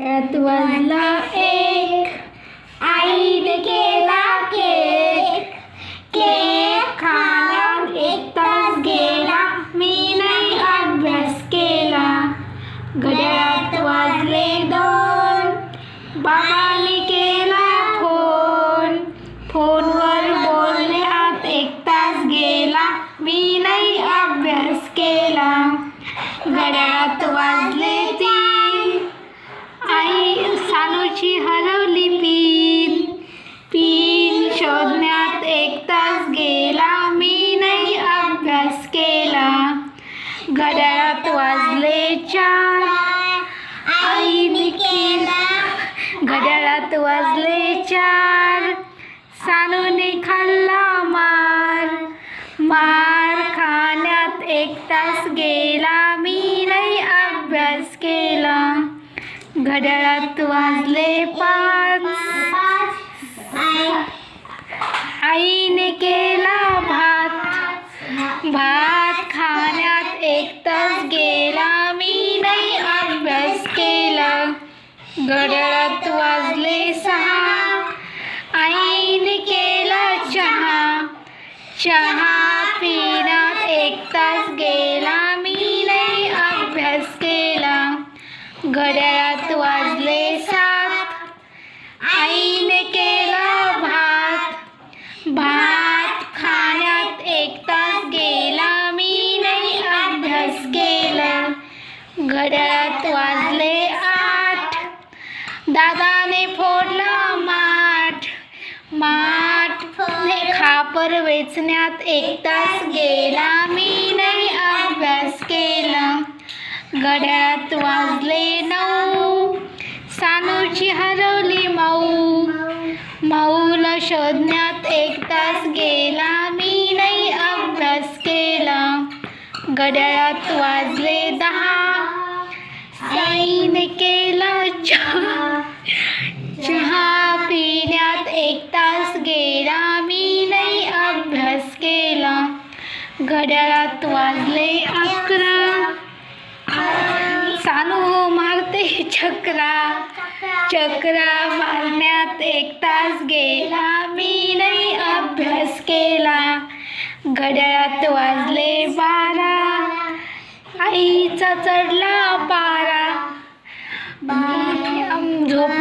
घड्याळात वाजला एक, आईने केला केक. केक खाण्यात 1 तास गेला, मी नाही अभ्यास केला. घड्याळात वाजले 2, बाबांनी केला फोन. फोनवर बोलण्यात 1 तास गेला, मी नाही अभ्यास केला. घड्याळात वाजले 3, आई सानूची हरवली पिन. पिन शोधण्यात 1 तास गेला, मी नाही अभ्यास केला. घड्याळात वाजले 4, आईने केला. घड्याळात वाजले 4, सानूने खाल्ला मार. मार खाण्यात 1 तास गेला, मी नाही अभ्यास केला. घड्याळात वाजले 5, आईने केला भात. भात खाण्यात 1 तास गेला, मी नाही अभ्यास केला. घड्याळात वाजले 6, आईने केला चहा. चहा पिण्यात 1 तास गेला, मी नाही अभ्यास केला. घड्याळात वाजले 7, आईने केला भात. भात खाण्यात 1 तास गेला, मी नाही अभ्यास केला. घड्याळात वाजले 8, दादाने फोडला माठ. माठ खापर वेचण्यात 1 तास गेला, मी नाही अभ्यास केला. घड्याळात वाजले 9, सानूची हरवली मऊ. मऊला शोधण्यात 1 तास गेला, मी नाही अभ्यास केला. घड्याळात वाजले 10, आईने केला चहा. चहा पिण्यात 1 तास गेला, मी नाही अभ्यास केला. घड्याळात वाजले 11, सानू मारते चक्रा. चक्रा मारण्यात 1 तास गेला, मी नाही अभ्यास केला. घड्याळात वाजले 12, आईचा चढला पारा. झोप